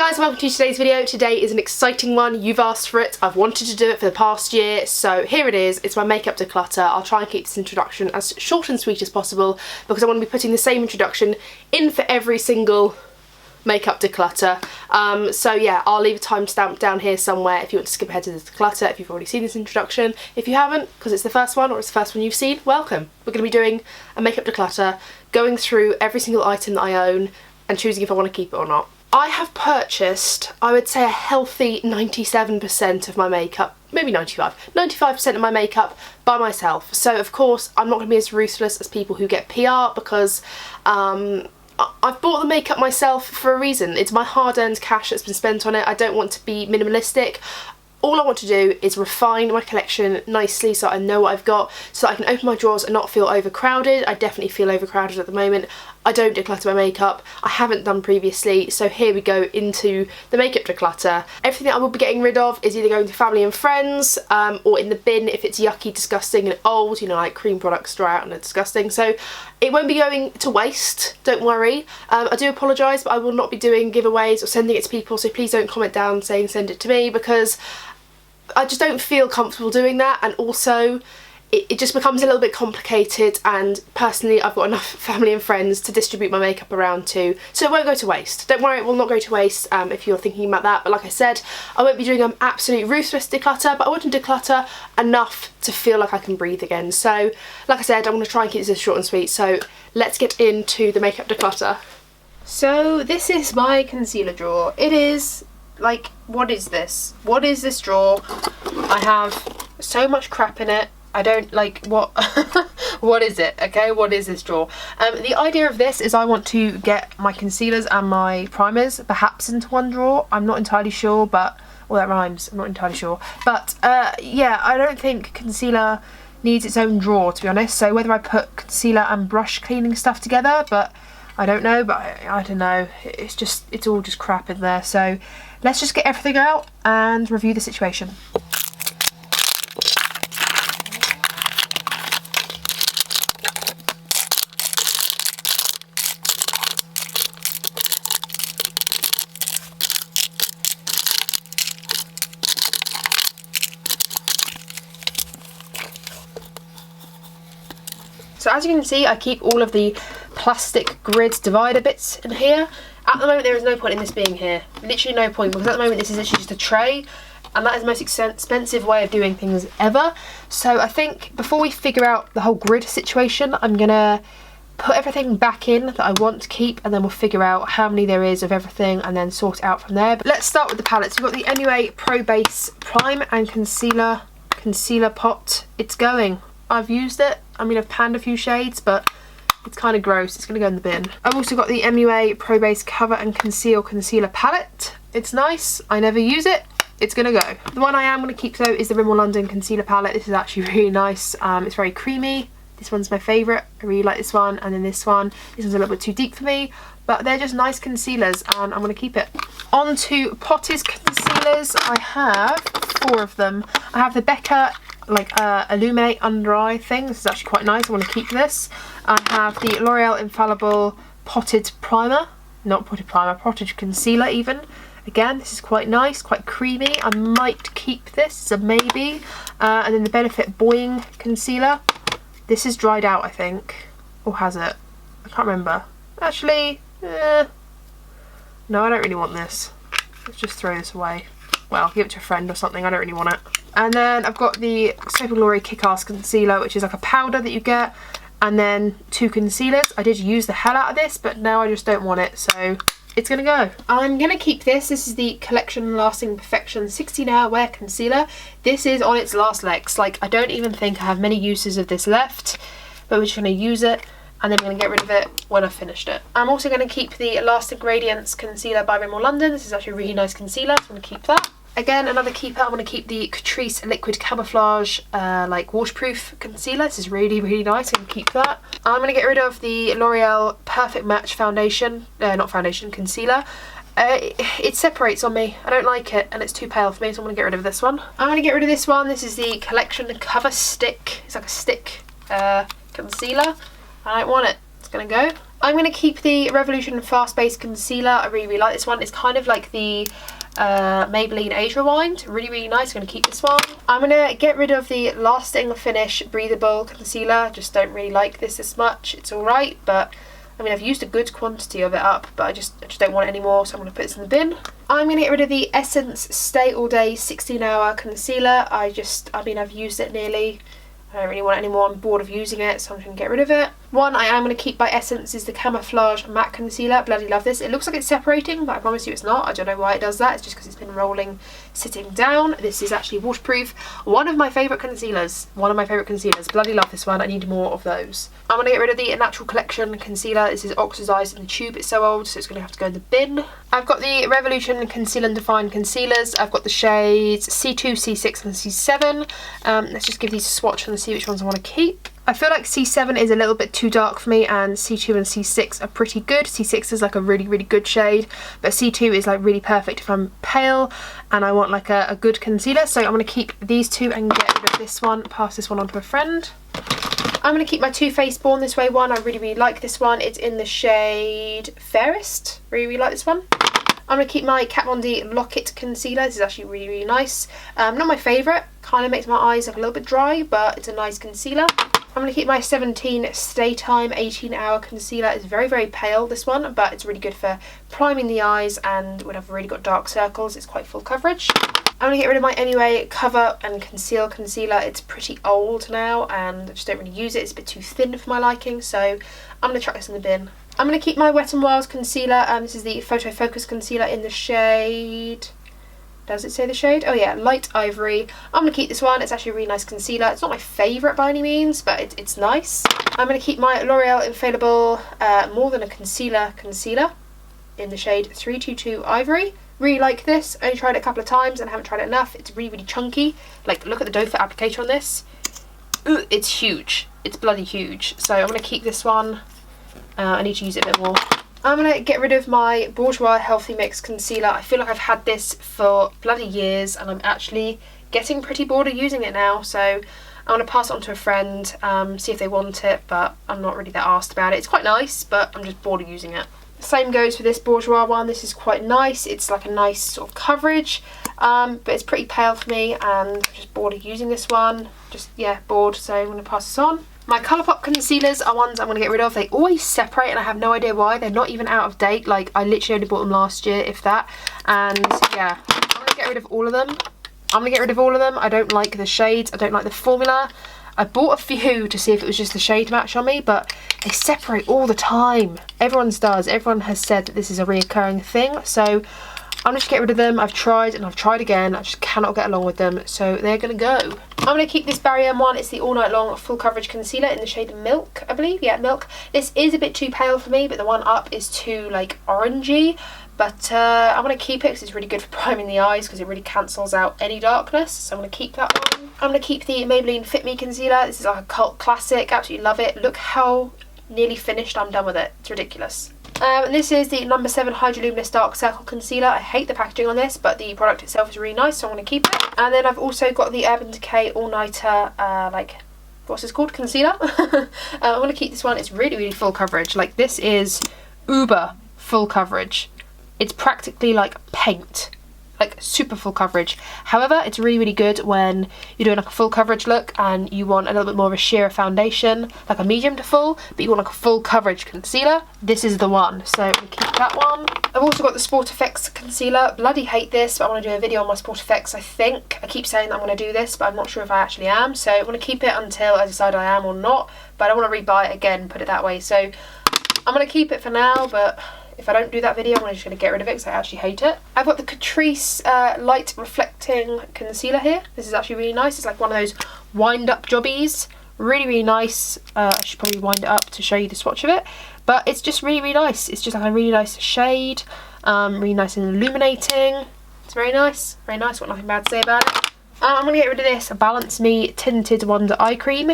guys, welcome to today's video. Today is an exciting one. You've asked for it. I've wanted to do it for the past year, so here it is. It's my makeup declutter. I'll try and keep this introduction as short and sweet as possible because I want to be putting the same introduction in for every single makeup declutter. So yeah, I'll leave a timestamp down here somewhere if you want to skip ahead to the declutter if you've already seen this introduction. If you haven't, because it's the first one or it's the first one you've seen, welcome. We're going to be doing a makeup declutter, going through every single item that I own and choosing if I want to keep it or not. I have purchased, I would say, a healthy 97% of my makeup, maybe 95% of my makeup by myself. So of course I'm not going to be as ruthless as people who get PR because I've bought the makeup myself for a reason. It's my hard-earned cash that's been spent on it. I don't want to be minimalistic. All I want to do is refine my collection nicely so I know what I've got, so that I can open my drawers and not feel overcrowded. I definitely feel overcrowded at the moment. I don't declutter my makeup. I haven't done previously, so here we go into the makeup declutter. Everything that I will be getting rid of is either going to family and friends or in the bin if it's yucky, disgusting and old, you know, like cream products dry out and are disgusting. So it won't be going to waste, don't worry. I do apologise, but I will not be doing giveaways or sending it to people, so please don't comment down saying send it to me because I just don't feel comfortable doing that, and also it just becomes a little bit complicated, and personally I've got enough family and friends to distribute my makeup around to, so it won't go to waste. Don't worry, it will not go to waste if you're thinking about that, but like I said, I won't be doing an absolute ruthless declutter, but I want to declutter enough to feel like I can breathe again. So like I said, I'm going to try and keep this short and sweet, so let's get into the makeup declutter. So this is my concealer drawer. It is like, what is this? What is this drawer? I have so much crap in it. I don't like what what is it? Okay, what is this drawer? The idea of this is I want to get my concealers and my primers perhaps into one drawer. I'm not entirely sure, but well, that rhymes. I'm not entirely sure, but yeah, I don't think concealer needs its own drawer, to be honest. So whether I put concealer and brush cleaning stuff together, but I don't know. But I don't know. It's all just crap in there. So let's just get everything out and review the situation. So as you can see, I keep all of the plastic grid divider bits in here. At the moment there is no point in this being here. Literally no point, because at the moment this is literally just a tray, and that is the most expensive way of doing things ever. So I think before we figure out the whole grid situation, I'm gonna put everything back in that I want to keep, and then we'll figure out how many there is of everything and then sort it out from there. But let's start with the palettes. We've got the MUA Pro Base Prime and Concealer Pot. It's going. I've used it. I mean, I've panned a few shades, but it's kind of gross. It's going to go in the bin. I've also got the MUA Pro Base Cover and Conceal Concealer Palette. It's nice. I never use it. It's going to go. The one I am going to keep though is the Rimmel London Concealer Palette. This is actually really nice. It's very creamy. This one's my favourite. I really like this one. And then this one. This one's a little bit too deep for me, but they're just nice concealers and I'm going to keep it. On to Potter's concealers. I have 4 of them. I have the Becca Illuminate Under Eye thing. This is actually quite nice. I want to keep this. I have the L'Oreal Infallible Potted Primer. Not Potted Primer, Potted Concealer even. Again, this is quite nice, quite creamy. I might keep this, it's a maybe. And then the Benefit Boying Concealer. This is dried out, I think. Or has it? I can't remember. Actually, no, I don't really want this. Let's just throw this away. Well, give it to a friend or something. I don't really want it. And then I've got the Soap & Glory Kick-Ass Concealer, which is like a powder that you get. And then 2 concealers. I did use the hell out of this, but now I just don't want it, so it's gonna go. I'm gonna keep this. This is the Collection Lasting Perfection 16 Hour Wear Concealer. This is on its last legs. Like, I don't even think I have many uses of this left, but we're just gonna use it, and then I'm going to get rid of it when I've finished it. I'm also going to keep the Lasting Radiance Concealer by Rimmel London. This is actually a really nice concealer, so I'm going to keep that. Again, another keeper, I'm going to keep the Catrice Liquid Camouflage waterproof concealer. This is really, really nice. I'm going to keep that. I'm going to get rid of the L'Oreal Perfect Match concealer. It separates on me. I don't like it, and it's too pale for me, so I'm going to get rid of this one. I'm going to get rid of this one. This is the Collection Cover Stick. It's like a stick concealer. I don't want it. It's going to go. I'm going to keep the Revolution Fast Base Concealer. I really like this one. It's kind of like the Maybelline Age Rewind. Really nice. I'm going to keep this one. I'm going to get rid of the Lasting Finish Breathable Concealer. Just don't really like this as much. It's alright, but I mean, I've used a good quantity of it up, but I just don't want it anymore, so I'm going to put this in the bin. I'm going to get rid of the Essence Stay All Day 16-Hour Concealer. I've used it nearly. I don't really want it anymore. I'm bored of using it, so I'm just going to get rid of it. One I am going to keep by Essence is the Camouflage Matte Concealer. Bloody love this. It looks like it's separating, but I promise you it's not. I don't know why it does that. It's just because it's been rolling, sitting down. This is actually waterproof. One of my favourite concealers. Bloody love this one. I need more of those. I'm going to get rid of the Natural Collection Concealer. This is oxidised in the tube. It's so old, so it's going to have to go in the bin. I've got the Revolution Conceal and Define Concealers. I've got the shades C2, C6 and C7. Let's just give these a swatch and see which ones I want to keep. I feel like C7 is a little bit too dark for me, and C2 and C6 are pretty good. C6 is like a really good shade, but C2 is like really perfect if I'm pale and I want like a good concealer. So I'm going to keep these two and get rid of this one, pass this one on to a friend. I'm going to keep my Too Faced Born This Way one. I really like this one. It's in the shade Fairest. Really like this one. I'm going to keep my Kat Von D Lock-It Concealer. This is actually really nice. Not my favourite. Kind of makes my eyes look a little bit dry, but it's a nice concealer. I'm going to keep my 17 Stay Time 18-Hour Concealer. It's very pale, this one, but it's really good for priming the eyes, and when I've really got dark circles, it's quite full coverage. I'm going to get rid of my Anyway Cover and Conceal Concealer. It's pretty old now, and I just don't really use it. It's a bit too thin for my liking, so I'm going to chuck this in the bin. I'm going to keep my Wet n Wild's concealer. This is the Photo Focus Concealer in the shade... Does it say the shade? Oh yeah, Light Ivory. I'm going to keep this one. It's actually a really nice concealer. It's not my favourite by any means, but it's nice. I'm going to keep my L'Oreal Infallible More Than a Concealer in the shade 322 Ivory. Really like this. Only tried it a couple of times and haven't tried it enough. It's really chunky. Like, look at the doe foot applicator on this. Ooh, it's huge. It's bloody huge. So I'm going to keep this one. I need to use it a bit more. I'm going to get rid of my Bourjois Healthy Mix Concealer. I feel like I've had this for bloody years and I'm actually getting pretty bored of using it now. So I'm going to pass it on to a friend, see if they want it, but I'm not really that asked about it. It's quite nice, but I'm just bored of using it. Same goes for this Bourjois one. This is quite nice. It's like a nice sort of coverage, but it's pretty pale for me and I'm just bored of using this one. Just, yeah, bored, so I'm going to pass this on. My Colourpop concealers are ones I'm going to get rid of. They always separate and I have no idea why. They're not even out of date. Like, I literally only bought them last year, if that. And yeah, I'm going to get rid of all of them. I don't like the shades. I don't like the formula. I bought a few to see if it was just the shade match on me, but they separate all the time. Everyone's does. Everyone has said that this is a reoccurring thing. So I'm just going to get rid of them. I've tried and I've tried again. I just cannot get along with them. So they're going to go. I'm going to keep this Barry M one. It's the All Night Long Full Coverage Concealer in the shade Milk, I believe. Yeah, Milk. This is a bit too pale for me, but the one up is too, like, orangey. But I'm going to keep it because it's really good for priming the eyes because it really cancels out any darkness. So I'm going to keep that one. I'm going to keep the Maybelline Fit Me Concealer. This is like a cult classic. Absolutely love it. Look how nearly finished I'm done with it. It's ridiculous. This is the No. 7 Hydroluminous Dark Circle Concealer. I hate the packaging on this, but the product itself is really nice, so I'm going to keep it. And then I've also got the Urban Decay All Nighter, what's this called? Concealer. I'm going to keep this one. It's really full coverage. Like, this is uber full coverage. It's practically like paint. Like, super full coverage. However, it's really good when you're doing like a full coverage look and you want a little bit more of a sheer foundation, like a medium to full, but you want like a full coverage concealer. This is the one, so we'll keep that one. I've also got the Sport Effects concealer. Bloody hate this, but I want to do a video on my Sport Effects, I think. I keep saying that I'm going to do this, but I'm not sure if I actually am, so I'm going to keep it until I decide I am or not, but I don't want to rebuy it again, put it that way. So I'm going to keep it for now, but if I don't do that video, I'm just going to get rid of it because I actually hate it. I've got the Catrice Light Reflecting Concealer here. This is actually really nice. It's like one of those wind-up jobbies. Really nice. I should probably wind it up to show you the swatch of it. But it's just really nice. It's just like a really nice shade. Really nice and illuminating. It's very nice. Very nice. Got nothing bad to say about it. I'm going to get rid of this Balance Me Tinted Wonder Eye Cream.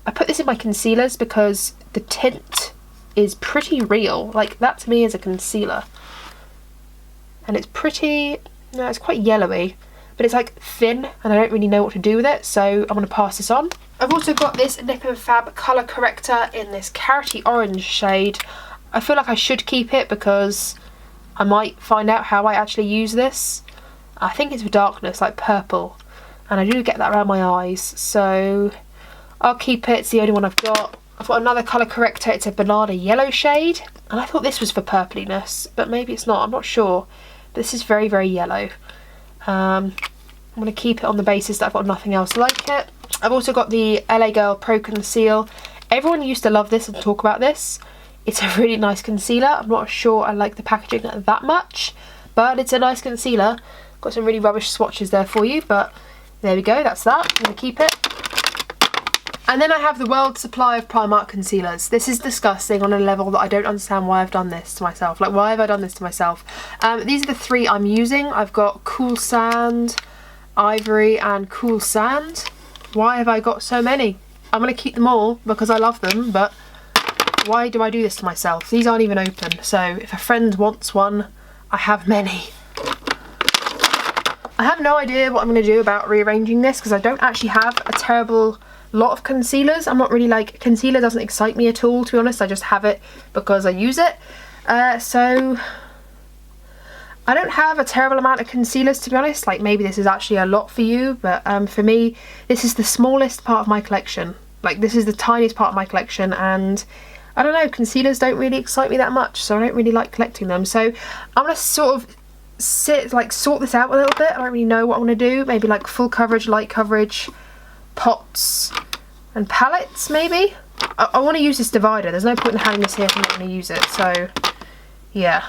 I put this in my concealers because the tint is pretty real. Like, that to me is a concealer. And it's pretty, no, it's quite yellowy, but it's like thin and I don't really know what to do with it, so I'm going to pass this on. I've also got this Nip and Fab colour corrector in this carroty orange shade. I feel like I should keep it because I might find out how I actually use this. I think it's for darkness, like purple, and I do get that around my eyes, so I'll keep it. It's the only one I've got. I've got another colour corrector. It's a banana yellow shade, and I thought this was for purpliness, but maybe it's not. I'm not sure. But this is very, very yellow. I'm going to keep it on the basis that I've got nothing else like it. I've also got the LA Girl Pro Conceal. Everyone used to love this and talk about this. It's a really nice concealer. I'm not sure I like the packaging that much, but it's a nice concealer. Got some really rubbish swatches there for you, but there we go, that's that. I'm going to keep it. And then I have the World Supply of Primark concealers. This is disgusting on a level that I don't understand why I've done this to myself. Like, why have I done this to myself? These are the three I'm using. I've got Cool Sand, Ivory, and Cool Sand. Why have I got so many? I'm going to keep them all because I love them, but why do I do this to myself? These aren't even open, so if a friend wants one, I have many. I have no idea what I'm going to do about rearranging this because I don't actually have a terrible lot of concealers. I'm not really like, concealer doesn't excite me at all, to be honest. I just have it because I use it. So I don't have a terrible amount of concealers, to be honest. Like, maybe this is actually a lot for you, but for me, this is the smallest part of my collection. Like, this is the tiniest part of my collection, and I don't know, concealers don't really excite me that much, so I don't really like collecting them. So I'm going to sort of sort this out a little bit. I don't really know what I want to do. Maybe like full coverage, light coverage, pots and palettes maybe. I want to use this divider. There's no point in having this here if I'm not going to use it, so yeah.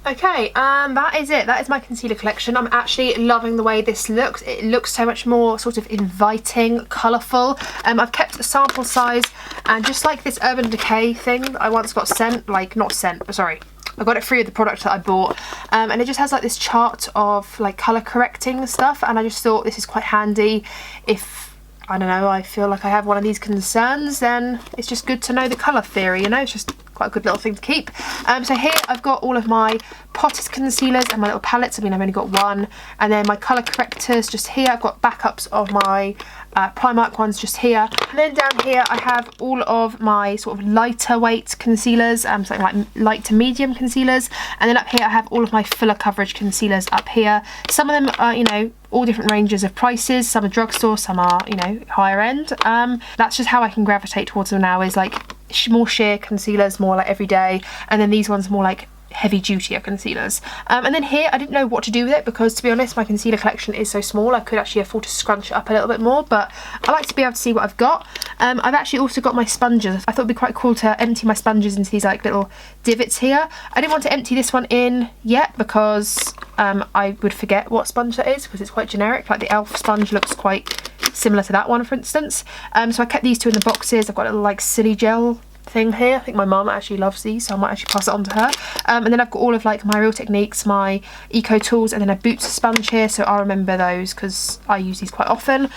Okay, that is it. That is my concealer collection. I'm actually loving the way this looks. It looks so much more sort of inviting, colourful. I've kept the sample size, and just like this Urban Decay thing that I once got sent, like, not sent, but sorry, I got it free of the product that I bought, and it just has like this chart of like colour correcting stuff, and I just thought this is quite handy if, I don't know, I feel like I have one of these concerns, then it's just good to know the colour theory, you know, it's just quite a good little thing to keep. So here I've got all of my Potter's concealers and my little palettes. I mean, I've only got one, and then my colour correctors just here. I've got backups of my Primark ones just here, and then down here I have all of my sort of lighter weight concealers, something like light to medium concealers, and then up here I have all of my fuller coverage concealers up here. Some of them are, you know, all different ranges of prices. Some are drugstore, some are, you know, higher end. That's just how I can gravitate towards them now, is like more sheer concealers, more like everyday, and then these ones more like heavy duty concealers. And then here I didn't know what to do with it because, to be honest, my concealer collection is so small I could actually afford to scrunch it up a little bit more, but I like to be able to see what I've got. I've actually also got my sponges. I thought it'd be quite cool to empty my sponges into these like little divots here. I didn't want to empty this one in yet because I would forget what sponge that is because it's quite generic. Like the e.l.f. sponge looks quite similar to that one, for instance. So I kept these two in the boxes. I've got a little like silly gel thing here. I think my mum actually loves these, so I might actually pass it on to her. And then I've got all of like my Real Techniques, my Eco Tools, and then a Boots sponge here, so I'll remember those because I use these quite often.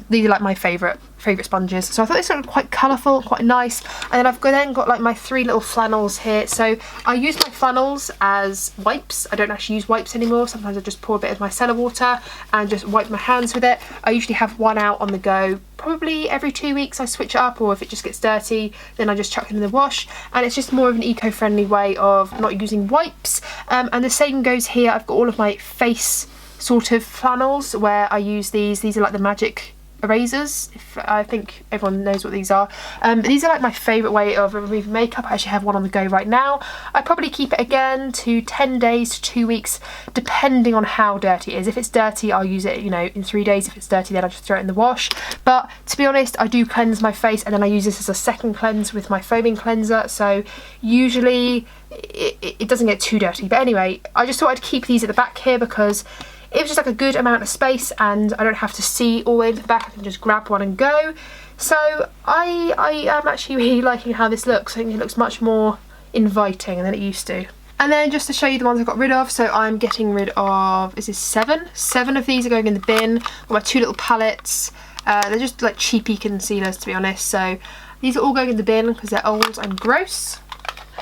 These are like my favourite sponges, so I thought this looked quite colourful, quite nice. And then I've then got like my 3 little flannels here. So I use my flannels as wipes. I don't actually use wipes anymore. Sometimes I just pour a bit of micellar water and just wipe my hands with it. I usually have one out on the go. Probably every 2 weeks I switch it up, or if it just gets dirty then I just chuck them in the wash, and it's just more of an eco-friendly way of not using wipes. And the same goes here. I've got all of my face sort of flannels where I use these. These are like the magic erasers, I think everyone knows what these are. But these are like my favourite way of removing makeup. I actually have one on the go right now. I probably keep it again to 10 days to 2 weeks depending on how dirty it is. If it's dirty I'll use it, you know, in 3 days. If it's dirty then I just throw it in the wash. But to be honest, I do cleanse my face and then I use this as a second cleanse with my foaming cleanser, so usually it doesn't get too dirty. But anyway, I just thought I'd keep these at the back here because it was just like a good amount of space and I don't have to see all the way to the back. I can just grab one and go. So I am actually really liking how this looks. I think it looks much more inviting than it used to. And then just to show you the ones I got rid of, so I'm getting rid of, is this 7? 7 of these are going in the bin. Got my 2 little palettes. They're just like cheapy concealers, to be honest. So these are all going in the bin because they're old and gross.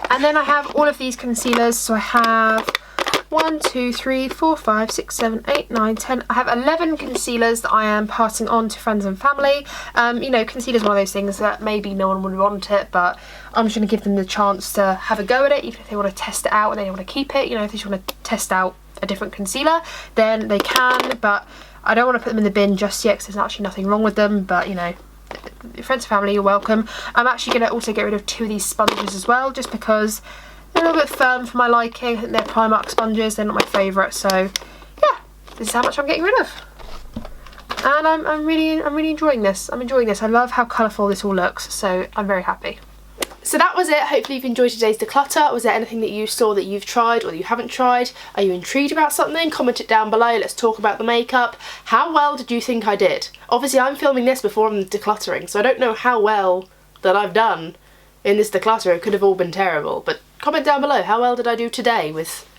And then I have all of these concealers. So I have 1, 2, 3, 4, 5, 6, 7, 8, 9, 10. I have 11 concealers that I am passing on to friends and family. You know, concealer is one of those things that maybe no one would want it, but I'm just going to give them the chance to have a go at it, even if they want to test it out and they want to keep it. You know, if they just want to test out a different concealer, then they can, but I don't want to put them in the bin just yet because there's actually nothing wrong with them, but you know, friends and family, you're welcome. I'm actually going to also get rid of 2 of these sponges as well, just because they're a little bit firm for my liking. I think they're Primark sponges, they're not my favourite, so yeah, this is how much I'm getting rid of. And I'm really enjoying this. I'm enjoying this. I love how colourful this all looks, so I'm very happy. So that was it. Hopefully you've enjoyed today's declutter. Was there anything that you saw that you've tried or that you haven't tried? Are you intrigued about something? Comment it down below. Let's talk about the makeup. How well did you think I did? Obviously I'm filming this before I'm decluttering, so I don't know how well that I've done in this declutter. It could have all been terrible, but comment down below, how well did I do today with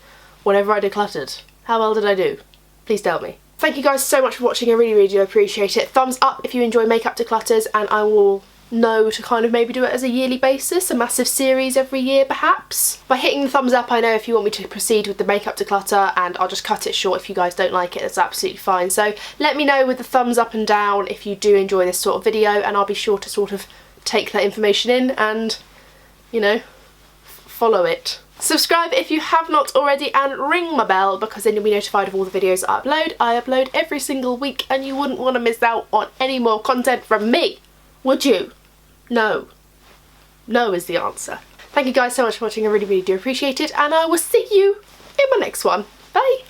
whatever I decluttered? How well did I do? Please tell me. Thank you guys so much for watching. I really do appreciate it. Thumbs up if you enjoy makeup declutters, and I will know to kind of maybe do it as a yearly basis, a massive series every year perhaps. By hitting the thumbs up I know if you want me to proceed with the makeup declutter, and I'll just cut it short if you guys don't like it. That's absolutely fine. So let me know with the thumbs up and down if you do enjoy this sort of video, and I'll be sure to sort of take that information in and, you know, follow it. Subscribe if you have not already and ring my bell, because then you'll be notified of all the videos I upload. I upload every single week and you wouldn't want to miss out on any more content from me, would you? No. No is the answer. Thank you guys so much for watching. I really do appreciate it, and I will see you in my next one. Bye!